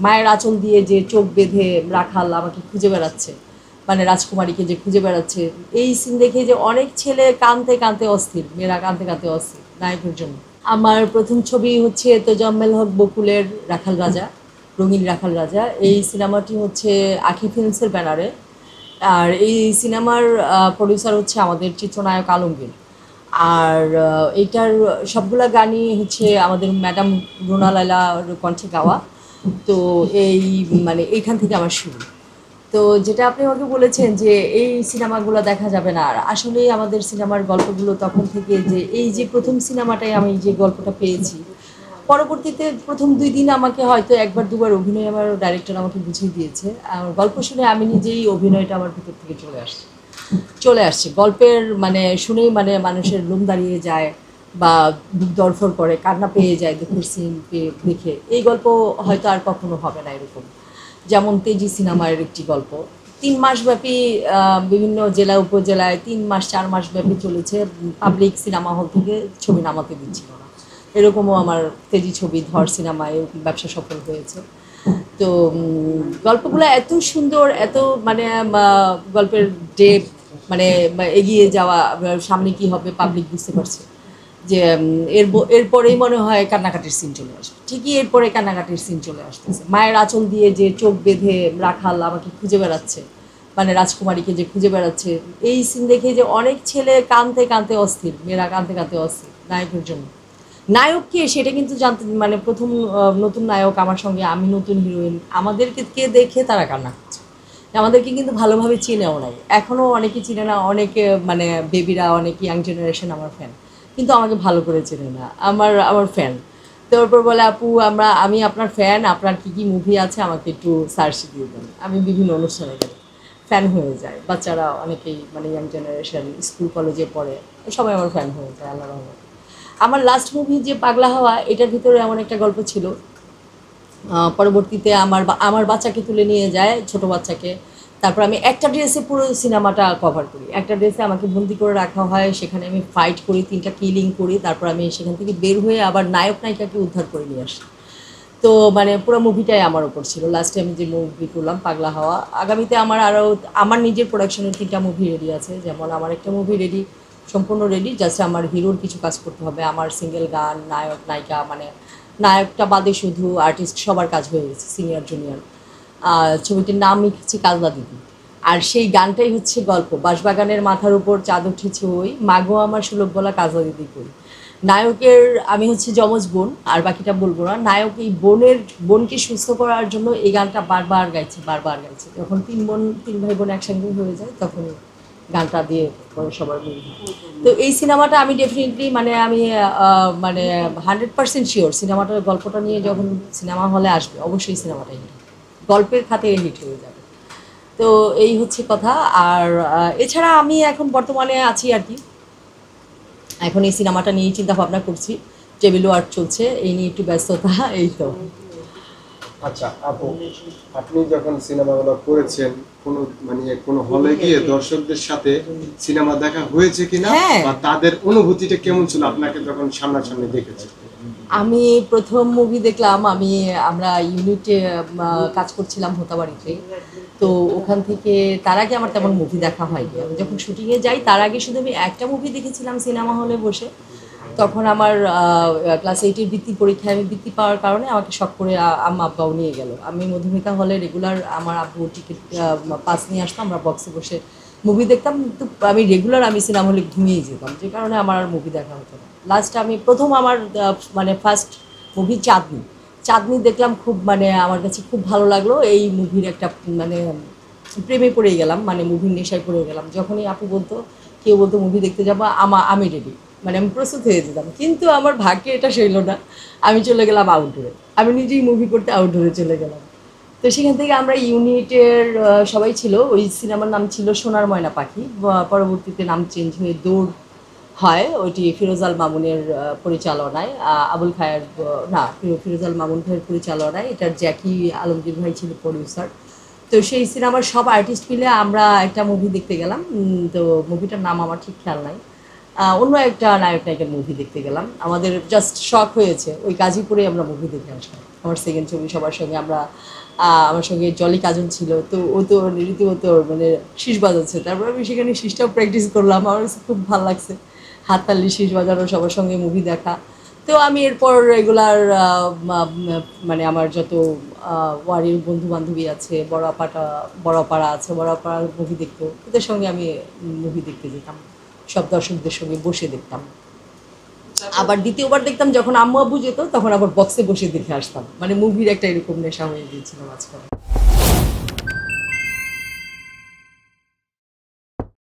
মায়ের আঁচল দিয়ে যে চোখ বেঁধে রাখাল আমাকে খুঁজে বেড়াচ্ছে, মানে রাজকুমারীকে যে খুঁজে বেড়াচ্ছে, এই সিন দেখে যে অনেক ছেলে কাঁদতে কাঁদতে অস্থির, মেয়েরা কাঁদতে কাঁদতে অস্থির নায়কের জন্য। আমার প্রথম ছবি হচ্ছে তোজাম্মেল হক বকুলের রাখাল রাজা, রঙিন রাখাল রাজা। এই সিনেমাটি হচ্ছে আঁখি ফিল্মসের ব্যানারে। আর এই সিনেমার প্রডিউসার হচ্ছে আমাদের চিত্রনায়ক আলমগীর। আর এইটার সবগুলা গানই হচ্ছে আমাদের ম্যাডাম রুনা লায়লার কণ্ঠে গাওয়া। তো এই মানে এইখান থেকে আমার শুরু। তো যেটা আপনি আমাকে বলেছেন যে এই সিনেমাগুলো দেখা যাবে না, আর আসলেই আমাদের সিনেমার গল্পগুলো তখন থেকে, যে এই যে প্রথম সিনেমাটায় আমি যে গল্পটা পেয়েছি, পরবর্তীতে প্রথম 2 দিন আমাকে হয়তো একবার দুবার অভিনয় আমার ডাইরেক্টর আমাকে বুঝিয়ে দিয়েছে। আর গল্প শুনে আমি নিজেই অভিনয়টা আমার ভিতর থেকে চলে আসছে গল্পের মানে শুনেই মানে মানুষের লোম দাঁড়িয়ে যায় বা বুক দরফর করে, কান্না পেয়ে যায় দুঃখের সিন দেখে। এই গল্প হয়তো আর কখনো হবে না এরকম। যেমন তেজি সিনেমার একটি গল্প 3 মাসব্যাপী বিভিন্ন জেলা উপজেলায় 3 মাস 4 মাস ব্যাপী চলেছে, পাবলিক সিনেমা হল থেকে ছবি নামাতে দিচ্ছিল না। এরকমও আমার তেজি ছবি ধর সিনেমায় এরকম ব্যবসা সফল হয়েছে। তো গল্পগুলো এত সুন্দর, এত মানে গল্পের ডেপ, মানে এগিয়ে যাওয়া, সামনে কি হবে পাবলিক বুঝতে পারছে যে এরপরেই মনে হয় কান্নাকাটির সিন চলে আসবে। ঠিকই এরপরে কান্নাকাটির সিন চলে আসতেছে। মায়ের আঁচল দিয়ে যে চোখ বেঁধে রাখাল আমাকে খুঁজে বেড়াচ্ছে, মানে রাজকুমারীকে যে খুঁজে বেড়াচ্ছে, এই সিন দেখে যে অনেক ছেলে কাঁদতে কাঁদতে অস্থির, মেয়েরা কাঁদতে কাঁদতে অস্থির নায়কের জন্য। নায়ক কে সেটা কিন্তু জানতে, মানে প্রথম নতুন নায়ক আমার সঙ্গে, আমি নতুন হিরোইন, আমাদেরকে কে দেখে তারা কান্না করছে। আমাদেরকে কিন্তু ভালোভাবে চিনেও নাই, এখনও অনেকে চিনে না, অনেকে মানে বেবিরা, অনেক ইয়াং জেনারেশন আমার ফ্যান, কিন্তু আমাকে ভালো করে চেনে না। আমার ফ্যান। তারপর বলে আপু আমি আপনার ফ্যান, আপনার কী কী মুভি আছে আমাকে একটু সার্চ দিয়ে দেন। আমি বিভিন্ন অনুষ্ঠানে গেলে ফ্যান হয়ে যায়, বাচ্চারা অনেকেই মানে ইয়াং জেনারেশন স্কুল কলেজে পড়ে, সবাই আমার ফ্যান হয়ে যায় আল্লাহ রহমতে। আমার লাস্ট মুভি যে পাগলা হাওয়া, এটার ভিতরে এমন একটা গল্প ছিল, পরবর্তীতে আমার বাচ্চাকে তুলে নিয়ে যায়, ছোট বাচ্চাকে। তারপর আমি একটা ড্রেসে পুরো সিনেমাটা কভার করি, একটা ড্রেসে আমাকে বন্দি করে রাখা হয়, সেখানে আমি ফাইট করি, 3টা কিলিং করি, তারপর আমি সেখান থেকে বের হয়ে আবার নায়ক নায়িকাকে উদ্ধার করে নিয়ে আসি। তো মানে পুরো মুভিটাই আমার ওপর ছিল। লাস্টে আমি যে মুভি করলাম পাগলা হাওয়া। আগামীতে আমার নিজের প্রোডাকশনের 3টা মুভি রেডি আছে। যেমন আমার একটা মুভি রেডি, সম্পূর্ণ রেডি, জাস্ট আমার হিরোর কিছু কাজ করতে হবে। আমার সিঙ্গেল গান, নায়ক নায়িকা, মানে নায়কটা বাদে শুধু আর্টিস্ট সবার কাজ হয়ে গেছে, সিনিয়র জুনিয়র। ছবিটির নাম লিখেছি কাজলা দিদি। আর সেই গানটাই হচ্ছে গল্প, বাঁশবাগানের মাথার উপর চাঁদ উঠেছে ওই, মাগো আমার সুলভ বলা কাজলা দিদি কই। নায়কের আমি হচ্ছে যমজ বোন, আর বাকিটা বলবো না। নায়ক এই বোনকে সুস্থ করার জন্য এই গানটা বারবার গাইছে। যখন 3 ভাই বোন একসঙ্গে হয়ে যায় তখন গানটা দিয়ে পরে সবার মিল হয়। তো এই সিনেমাটা আমি ডেফিনেটলি মানে আমি মানে 100% শিওর, সিনেমাটার গল্পটা নিয়ে যখন সিনেমা হলে আসবে অবশ্যই সিনেমাটাই হিট, গল্পের খাতে হিট হয়ে যাবে। তো এই হচ্ছে কথা। আর এছাড়া আমি এখন বর্তমানে আছি আর কি, এখন এই সিনেমাটা নিয়েই চিন্তা ভাবনা করছি, টেবিল ওয়ার্ক চলছে, এই নিয়ে একটু ব্যস্ততা, এই তো। আচ্ছা আপু, আপনি যখন সিনেমাগুলো করেছেন কোনো হলে গিয়ে দর্শকদের সাথে সিনেমা দেখা হয়েছে কিনা, বা তাদের অনুভূতিটা কেমন ছিল আপনাকে যখন সামনাসামনি দেখেছে? আমি প্রথম মুভি দেখলাম, আমরা ইউনিটে কাজ করছিলাম হোতাবাড়িতে। তো ওখান থেকে তার আগে আমার তেমন মুভি দেখা হয়নি। আমি যখন শুটিংয়ে যাই তার আগে শুধু আমি একটা মুভি দেখেছিলাম সিনেমা হলে বসে। তখন আমার ক্লাস 8-এর বৃত্তি পরীক্ষায় আমি বৃত্তি পাওয়ার কারণে আমাকে শখ করে আম্মা আব্বাও নিয়ে গেল। আমি মধুমিতা হলে রেগুলার, আমার আব্বু টিকিট পাস নিয়ে আসতো, আমরা বক্সে বসে মুভি দেখতাম। কিন্তু আমি সিনেমা হলে ঘুমিয়ে যেতাম, যে কারণে আমার আর মুভি দেখা হতো না। লাস্ট আমি প্রথম আমার মানে ফার্স্ট মুভি চাঁদনি দেখলাম, খুব মানে আমার কাছে খুব ভালো লাগলো। এই মুভির একটা মানে প্রেমে পড়ে গেলাম, মানে মুভির নেশায় পড়ে গেলাম। যখনই আপু বলতো, কেউ বলতো মুভি দেখতে যাবো, আমি রেডি, মানে আমি প্রস্তুত হয়ে যেতাম। কিন্তু আমার ভাগ্যে এটা সইল না, আমি চলে গেলাম আউটডোরে, আমি নিজেই মুভি করতে আউটডোরে চলে গেলাম। তো সেখান থেকে আমরা ইউনিটের সবাই ছিল, ওই সিনেমার নাম ছিল সোনার ময়না পাখি, পরবর্তীতে নাম চেঞ্জ হয়ে দৌড় হয়। ওইটি ফিরোজাল মামুনের পরিচালনায়, আবুল খায়ের না, ফিরোজাল মামুন ভাইয়ের পরিচালনায়। এটার জ্যাকি আলমগীর ভাই ছিল প্রডিউসার। তো সেই সিনেমার সব আর্টিস্ট মিলে আমরা একটা মুভি দেখতে গেলাম। তো মুভিটার নাম আমার ঠিক খেয়াল নাই। অন্য একটা নায়ক নায়িকার মুভি দেখতে গেলাম, আমাদের জাস্ট শখ হয়েছে, ওই গাজীপুরে আমরা মুভি দেখে আসলাম। আমার সেকেন্ড ছবি, সবার সঙ্গে আমরা আমার সঙ্গে জলি কাজল ছিল, তো ও তো রীতিমতো মানে শীষ বাজাচ্ছে, তারপর আমি সেখানে শীষটাও প্র্যাকটিস করলাম, আমার কাছে খুব ভালো লাগছে হাততালি শীষ বাজানো, সবার সঙ্গে মুভি দেখা। তো আমি এরপর রেগুলার মানে আমার যত ওয়ারির বন্ধু বান্ধবী আছে, বড় পাড়া আছে, বড় পাড়ার মুভি দেখতো, ওদের সঙ্গে আমি মুভি দেখতে যেতাম, সব দর্শকদের সঙ্গে বসে দেখতাম। আবার দ্বিতীয়বার দেখতাম যখন আম্মু আব্বু যেত, তখন আবার বক্সে বসে দেখে আসতাম, মানে মুভির একটা এরকম নেশা হয়ে গিয়েছিল মাঝখানে।